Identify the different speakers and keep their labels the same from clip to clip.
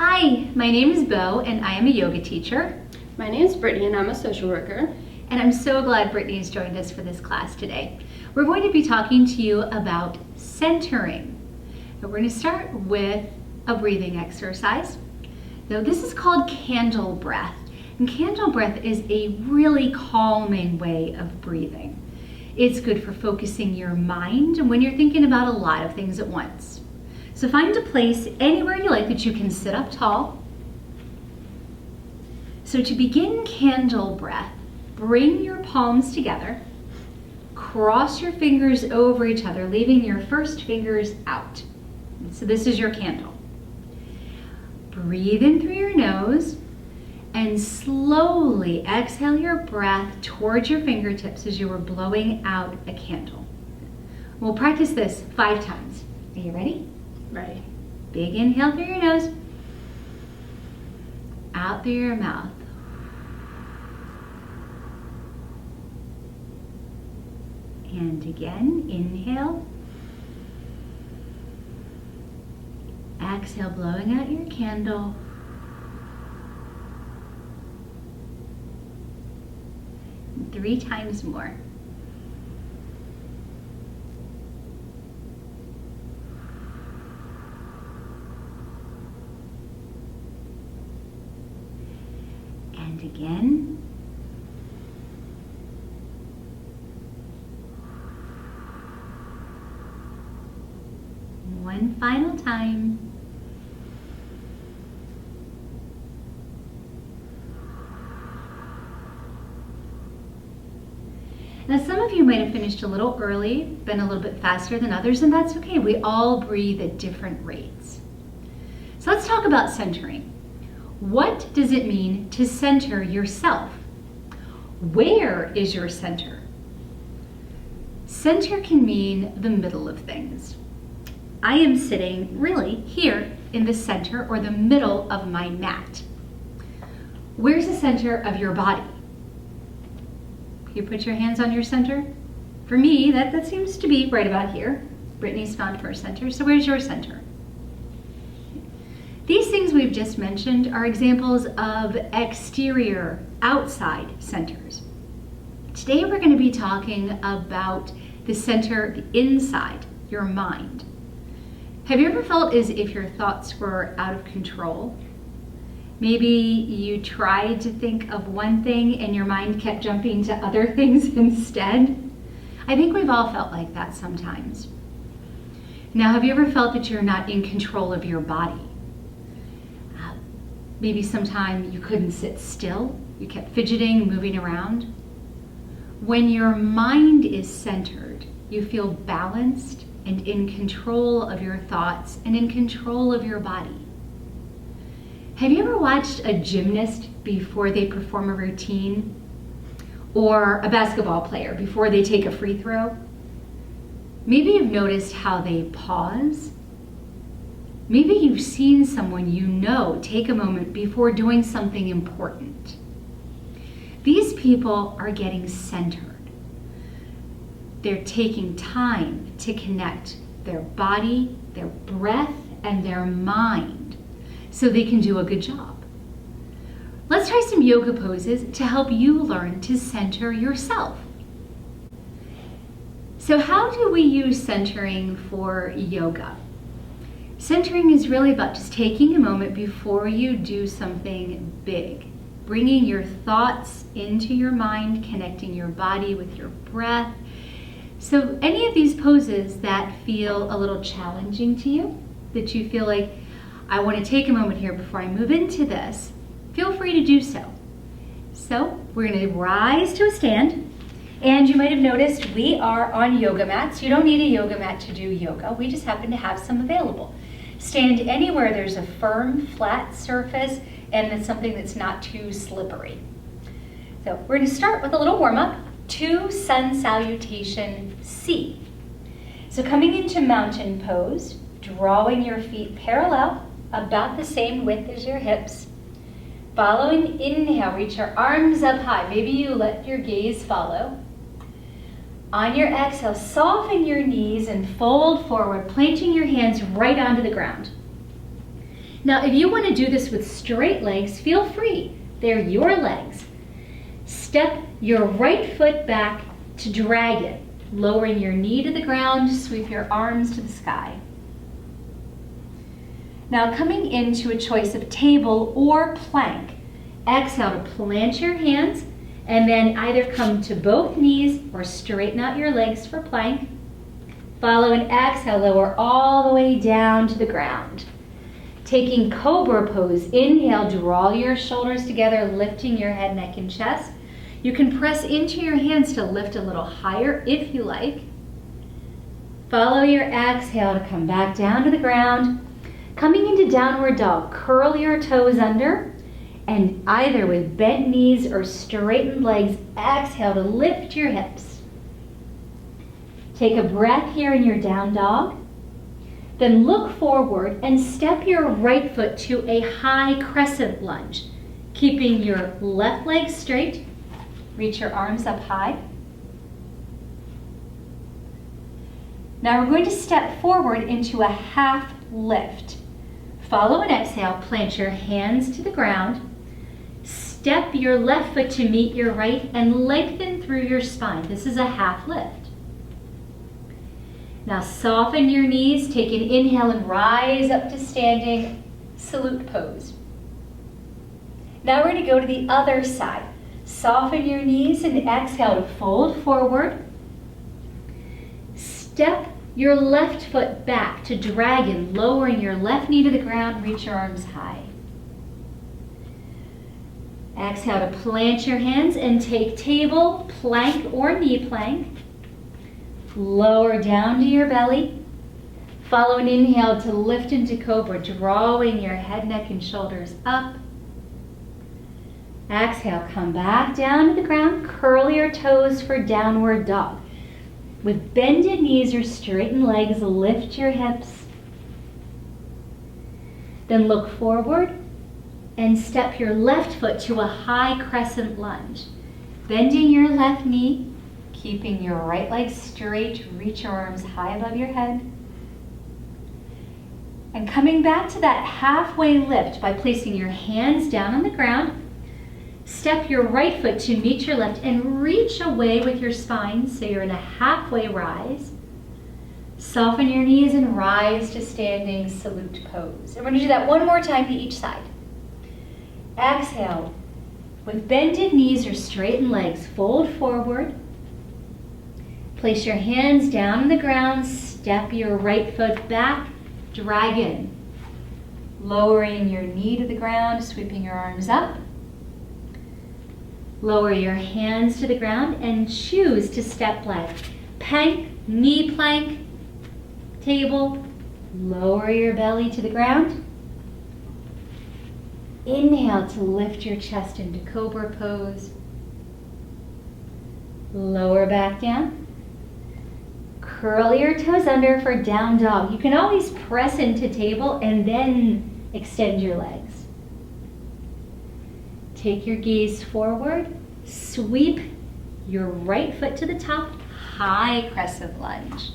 Speaker 1: Hi, my name is Bo and I am a yoga teacher.
Speaker 2: My name is Brittany and I'm a social worker.
Speaker 1: And I'm so glad Brittany has joined us for this class today. We're going to be talking to you about centering. And we're going to start with a breathing exercise. Now this is called candle breath. And candle breath is a really calming way of breathing. It's good for focusing your mind when you're thinking about a lot of things at once. So find a place anywhere you like that you can sit up tall. So to begin candle breath, bring your palms together, cross your fingers over each other, leaving your first fingers out. So this is your candle. Breathe in through your nose and slowly exhale your breath towards your fingertips as you are blowing out a candle. We'll practice this 5 times. Are you ready?
Speaker 2: Ready.
Speaker 1: Big inhale through your nose, out through your mouth. And again, inhale. Exhale, blowing out your candle. And 3 times more. And again. One final time. Now some of you might have finished a little early, been a little bit faster than others, and that's okay. We all breathe at different rates. So let's talk about centering. What does it mean to center yourself? Where is your center? Center can mean the middle of things. I am sitting really here in the center or the middle of my mat. Where's the center of your body? You put your hands on your center? For me, that seems to be right about here. Brittany's found her center, so where's your center? These things we've just mentioned are examples of exterior, outside centers. Today we're going to be talking about the center, the inside, your mind. Have you ever felt as if your thoughts were out of control? Maybe you tried to think of one thing and your mind kept jumping to other things instead. I think we've all felt like that sometimes. Now, have you ever felt that you're not in control of your body? Maybe sometime you couldn't sit still, you kept fidgeting, moving around. When your mind is centered, you feel balanced and in control of your thoughts and in control of your body. Have you ever watched a gymnast before they perform a routine? Or a basketball player before they take a free throw? Maybe you've noticed how they pause. Maybe you've seen someone you know take a moment before doing something important. These people are getting centered. They're taking time to connect their body, their breath, and their mind so they can do a good job. Let's try some yoga poses to help you learn to center yourself. So how do we use centering for yoga? Centering is really about just taking a moment before you do something big, bringing your thoughts into your mind, connecting your body with your breath. So any of these poses that feel a little challenging to you, that you feel like, I want to take a moment here before I move into this, feel free to do so. So we're going to rise to a stand. And you might have noticed we are on yoga mats. You don't need a yoga mat to do yoga. We just happen to have some available. Stand anywhere there's a firm, flat surface and it's something that's not too slippery. So we're going to start with a little warm-up to sun salutation C. So coming into mountain pose, drawing your feet parallel, about the same width as your hips. Following inhale, reach your arms up high. Maybe you let your gaze follow. On your exhale, soften your knees and fold forward, planting your hands right onto the ground. Now, if you want to do this with straight legs, feel free. They're your legs. Step your right foot back to dragon, lowering your knee to the ground, sweep your arms to the sky. Now, coming into a choice of table or plank, exhale to plant your hands and then either come to both knees or straighten out your legs for plank. Follow and exhale, lower all the way down to the ground. Taking cobra pose, inhale, draw your shoulders together, lifting your head, neck, and chest. You can press into your hands to lift a little higher if you like. Follow your exhale to come back down to the ground. Coming into downward dog, curl your toes under, and either with bent knees or straightened legs, exhale to lift your hips. Take a breath here in your down dog. Then look forward and step your right foot to a high crescent lunge, keeping your left leg straight. Reach your arms up high. Now we're going to step forward into a half lift. Follow and exhale, plant your hands to the ground. Step your left foot to meet your right and lengthen through your spine. This is a half lift. Now soften your knees, take an inhale and rise up to standing salute pose. Now we're going to go to the other side. Soften your knees and exhale to fold forward. Step your left foot back to dragon, lowering your left knee to the ground, reach your arms high. Exhale to plant your hands and take table, plank, or knee plank. Lower down to your belly. Follow an inhale to lift into cobra, drawing your head, neck, and shoulders up. Exhale, come back down to the ground. Curl your toes for downward dog. With bended knees or straightened legs, lift your hips. Then look forward and step your left foot to a high crescent lunge. Bending your left knee, keeping your right leg straight, reach your arms high above your head. And coming back to that halfway lift by placing your hands down on the ground, step your right foot to meet your left and reach away with your spine so you're in a halfway rise. Soften your knees and rise to standing salute pose. And we're going to do that one more time to each side. Exhale. With bended knees or straightened legs, fold forward. Place your hands down on the ground, step your right foot back, dragon. Lowering your knee to the ground, sweeping your arms up. Lower your hands to the ground and choose to step left. Plank, knee plank, table. Lower your belly to the ground. Inhale to lift your chest into cobra pose. Lower back down. Curl your toes under for down dog. You can always press into table and then extend your legs. Take your gaze forward. Sweep your right foot to the top. High crescent lunge.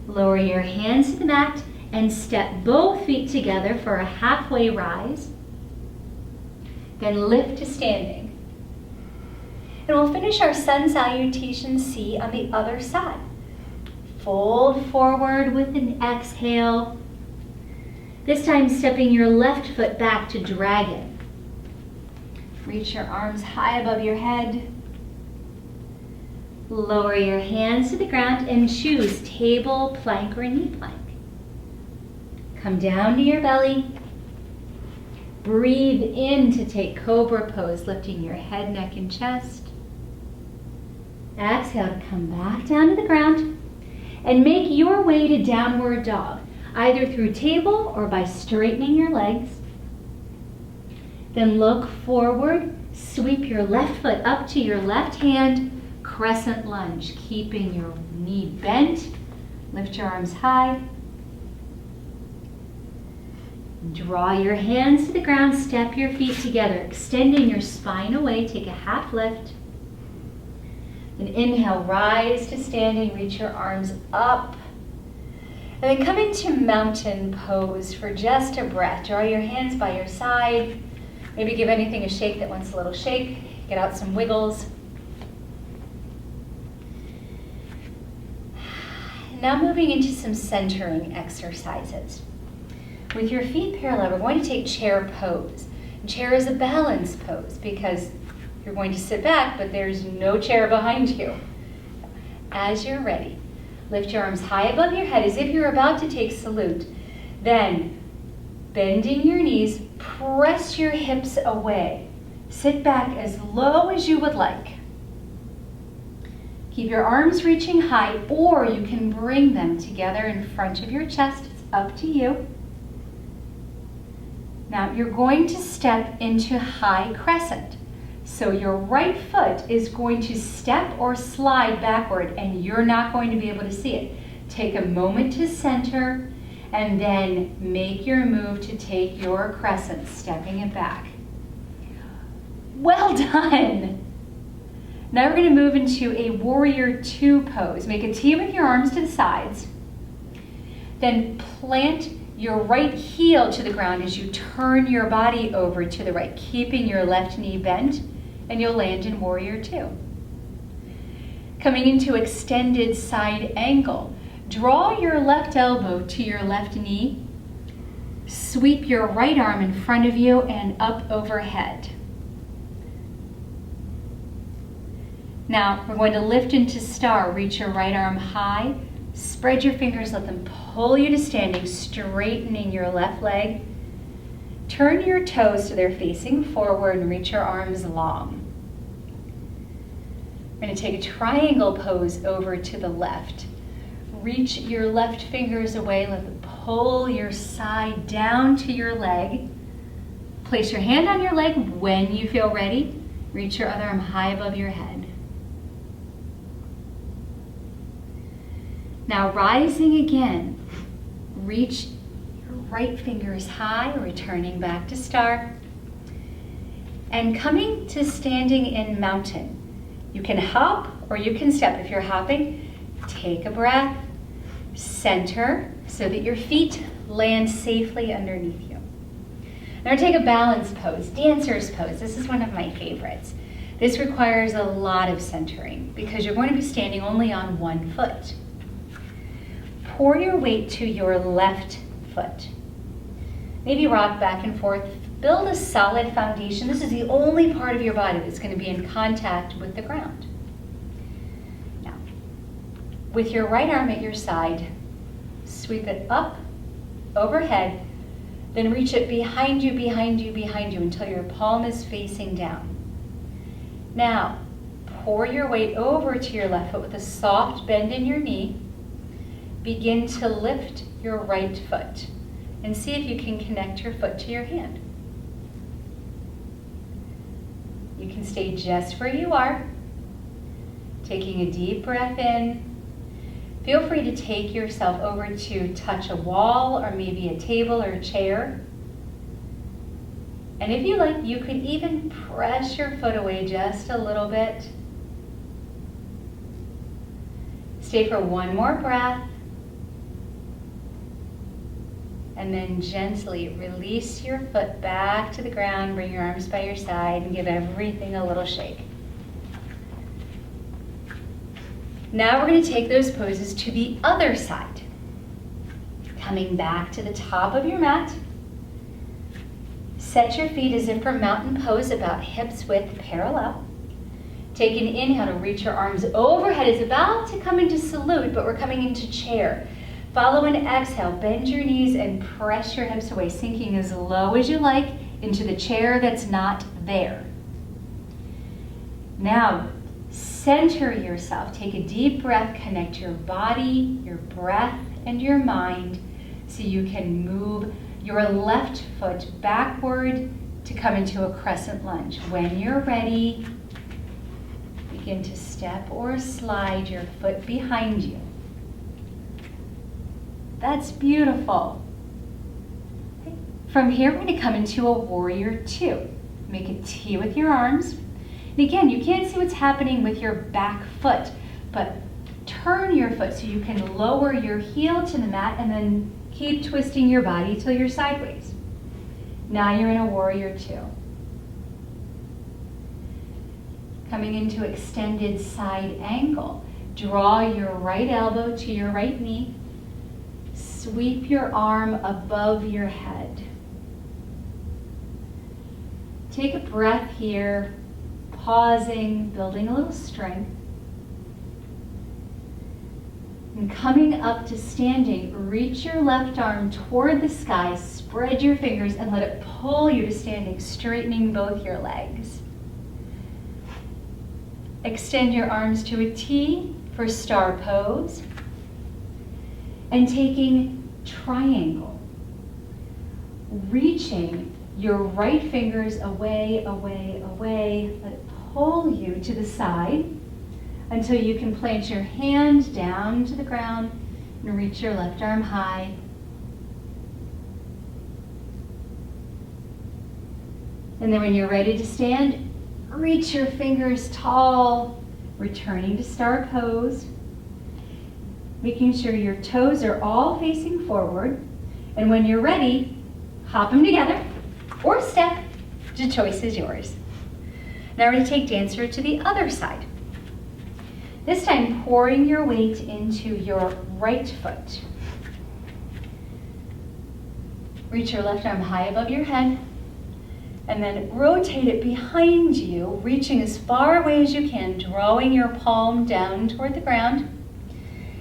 Speaker 1: Lower your hands to the mat and step both feet together for a halfway rise. Then lift to standing. And we'll finish our sun salutation C on the other side. Fold forward with an exhale. This time stepping your left foot back to dragon. Reach your arms high above your head. Lower your hands to the ground and choose table, plank, or knee plank. Come down to your belly. Breathe in to take cobra pose, lifting your head, neck, and chest. Exhale to come back down to the ground and make your way to downward dog, either through table or by straightening your legs. Then look forward, sweep your left foot up to your left hand, crescent lunge, keeping your knee bent. Lift your arms high. Draw your hands to the ground, step your feet together, extending your spine away, take a half lift. And inhale, rise to standing, reach your arms up. And then come into mountain pose for just a breath. Draw your hands by your side. Maybe give anything a shake that wants a little shake. Get out some wiggles. Now moving into some centering exercises. With your feet parallel, we're going to take chair pose. And chair is a balance pose because you're going to sit back, but there's no chair behind you. As you're ready, lift your arms high above your head as if you're about to take salute. Then, bending your knees, press your hips away. Sit back as low as you would like. Keep your arms reaching high, or you can bring them together in front of your chest. It's up to you. Now you're going to step into high crescent. So your right foot is going to step or slide backward, and you're not going to be able to see it. Take a moment to center, and then make your move to take your crescent, stepping it back. Well done! Now we're going to move into a warrior two pose. Make a T with your arms to the sides. Then plant your right heel to the ground as you turn your body over to the right, keeping your left knee bent, and you'll land in warrior two. Coming into extended side angle. Draw your left elbow to your left knee. Sweep your right arm in front of you and up overhead. Now we're going to lift into star. Reach your right arm high. Spread your fingers, let them pull you to standing, straightening your left leg. Turn your toes so they're facing forward and reach your arms long. We're going to take a triangle pose over to the left. Reach your left fingers away, let them pull your side down to your leg. Place your hand on your leg when you feel ready. Reach your other arm high above your head. Now rising again, reach your right fingers high, returning back to star. And coming to standing in mountain. You can hop or you can step. If you're hopping, take a breath, center so that your feet land safely underneath you. Now take a balance pose, dancer's pose. This is one of my favorites. This requires a lot of centering because you're going to be standing only on one foot. Pour your weight to your left foot. Maybe rock back and forth. Build a solid foundation. This is the only part of your body that's going to be in contact with the ground. Now, with your right arm at your side, sweep it up, overhead, then reach it behind you, behind you, behind you until your palm is facing down. Now, pour your weight over to your left foot with a soft bend in your knee. Begin to lift your right foot and see if you can connect your foot to your hand. You can stay just where you are, taking a deep breath in. Feel free to take yourself over to touch a wall or maybe a table or a chair. And if you like, you could even press your foot away just a little bit. Stay for one more breath. And then gently release your foot back to the ground, bring your arms by your side, and give everything a little shake. Now we're going to take those poses to the other side. Coming back to the top of your mat. Set your feet as if for mountain pose, about hips width parallel. Take an inhale to reach your arms overhead. It's about to come into salute, but we're coming into chair. Follow an exhale, bend your knees and press your hips away, sinking as low as you like into the chair that's not there. Now, center yourself. Take a deep breath, connect your body, your breath, and your mind so you can move your left foot backward to come into a crescent lunge. When you're ready, begin to step or slide your foot behind you. That's beautiful. Okay. From here, we're going to come into a warrior two. Make a T with your arms. And again, you can't see what's happening with your back foot, but turn your foot so you can lower your heel to the mat and then keep twisting your body till you're sideways. Now you're in a warrior two. Coming into extended side angle. Draw your right elbow to your right knee. Sweep your arm above your head. Take a breath here, pausing, building a little strength. And coming up to standing, reach your left arm toward the sky, spread your fingers and let it pull you to standing, straightening both your legs. Extend your arms to a T for star pose. And taking triangle, reaching your right fingers away, away, away, let it pull you to the side until you can plant your hand down to the ground and reach your left arm high. And then when you're ready to stand, reach your fingers tall, returning to star pose, making sure your toes are all facing forward. And when you're ready, hop them together or step. The choice is yours. Now we're going to take dancer to the other side. This time, pouring your weight into your right foot. Reach your left arm high above your head, and then rotate it behind you, reaching as far away as you can, drawing your palm down toward the ground.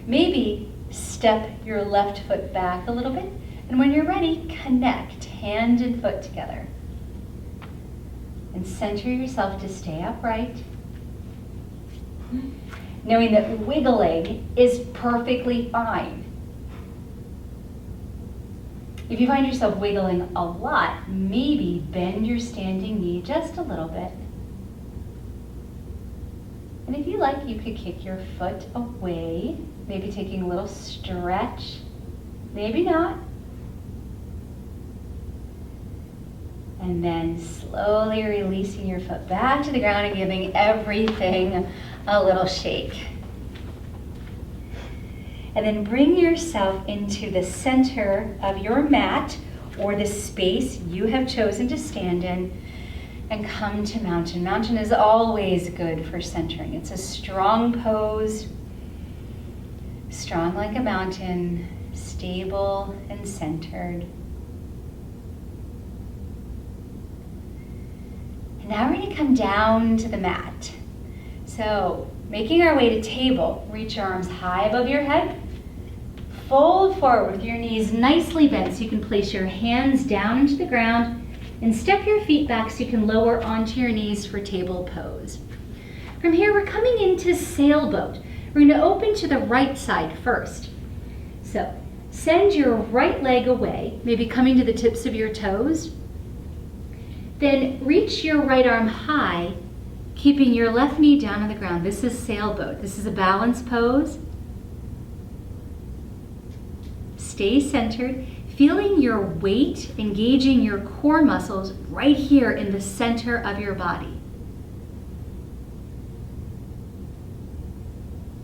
Speaker 1: Maybe step your left foot back a little bit, and when you're ready, connect hand and foot together. And center yourself to stay upright, knowing that wiggling is perfectly fine. If you find yourself wiggling a lot, maybe bend your standing knee just a little bit. And if you like, you could kick your foot away, maybe taking a little stretch, maybe not. And then slowly releasing your foot back to the ground and giving everything a little shake. And then bring yourself into the center of your mat or the space you have chosen to stand in and come to mountain. Mountain is always good for centering. It's a strong pose, strong like a mountain, stable and centered. And now we're going to come down to the mat. So making our way to table, reach your arms high above your head. Fold forward with your knees nicely bent so you can place your hands down into the ground and step your feet back so you can lower onto your knees for table pose. From here, we're coming into sailboat. We're going to open to the right side first. So send your right leg away, maybe coming to the tips of your toes. Then reach your right arm high, keeping your left knee down on the ground. This is sailboat. This is a balance pose. Stay centered, feeling your weight, engaging your core muscles right here in the center of your body.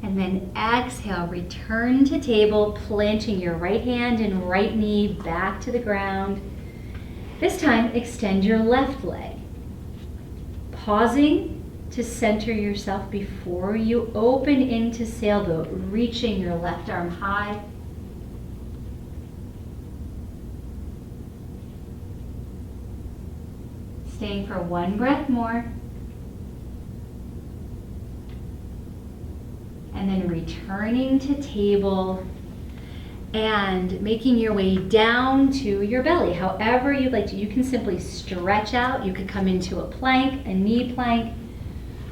Speaker 1: And then exhale, return to table, planting your right hand and right knee back to the ground. This time, extend your left leg. Pausing to center yourself before you open into sailboat, reaching your left arm high. Staying for one breath more. And then returning to table and making your way down to your belly, however you'd like to. You can simply stretch out. You could come into a plank, a knee plank.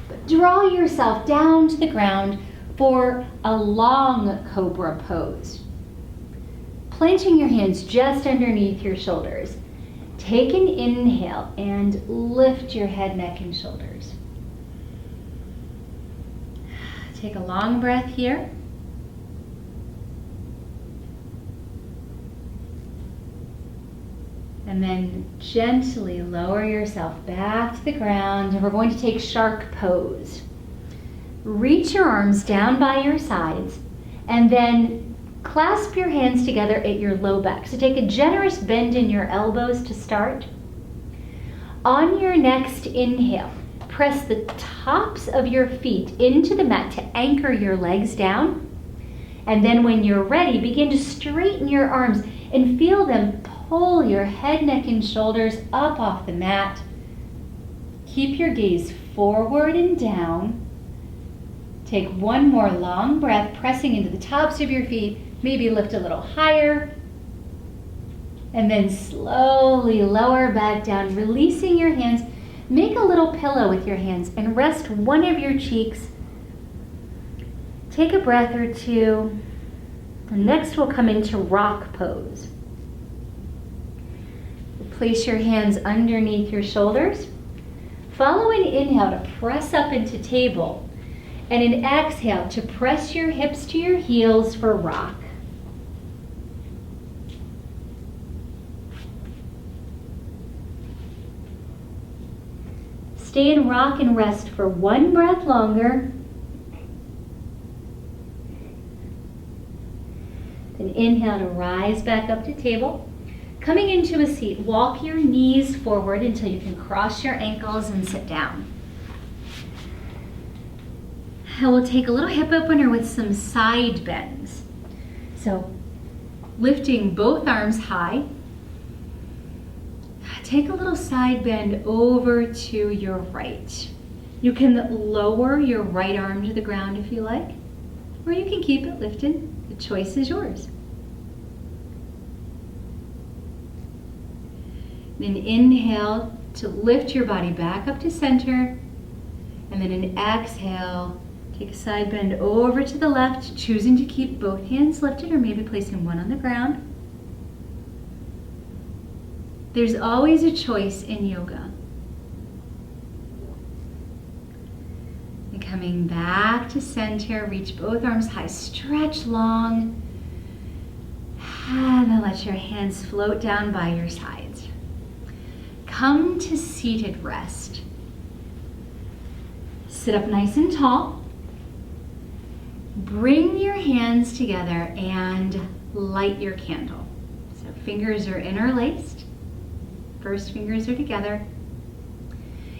Speaker 1: But draw yourself down to the ground for a long cobra pose. Planting your hands just underneath your shoulders. Take an inhale and lift your head, neck, and shoulders. Take a long breath here. And then gently lower yourself back to the ground. And we're going to take shark pose. reach your arms down by your sides and then clasp your hands together at your low back. So take a generous bend in your elbows to start. On your next inhale, press the tops of your feet into the mat to anchor your legs down. And then when you're ready, begin to straighten your arms and feel them pull your head, neck, and shoulders up off the mat. Keep your gaze forward and down. Take one more long breath, pressing into the tops of your feet. Maybe lift a little higher. And then slowly lower back down, releasing your hands. Make a little pillow with your hands and rest one of your cheeks. Take a breath or two. And next we'll come into rock pose. Place your hands underneath your shoulders. Follow an inhale to press up into table and an exhale to press your hips to your heels for rock. Stay in rock and rest for one breath longer. Then inhale to rise back up to table. Coming into a seat, walk your knees forward until you can cross your ankles and sit down. And we'll take a little hip opener with some side bends. So lifting both arms high. Take a little side bend over to your right. You can lower your right arm to the ground if you like, or you can keep it lifted. The choice is yours. Then inhale to lift your body back up to center, and then an exhale, take a side bend over to the left, choosing to keep both hands lifted or maybe placing one on the ground. There's always a choice in yoga. And coming back to center, reach both arms high, stretch long, and then let your hands float down by your sides. Come to seated rest. Sit up nice and tall. Bring your hands together and light your candle. So fingers are interlaced. First fingers are together.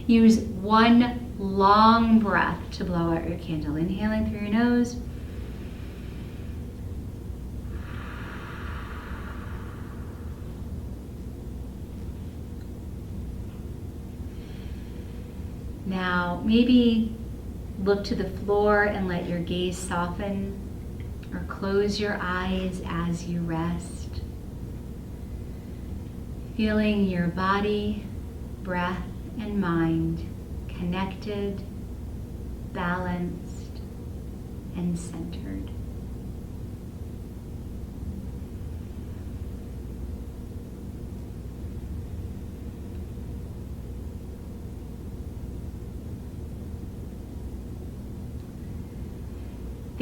Speaker 1: Use one long breath to blow out your candle. Inhaling through your nose. Now, maybe look to the floor and let your gaze soften, or close your eyes as you rest. Feeling your body, breath, and mind connected, balanced, and centered.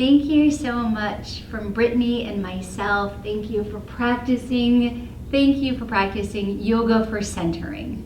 Speaker 1: Thank you so much from Brittany and myself. Thank you for practicing. Thank you for practicing yoga for centering.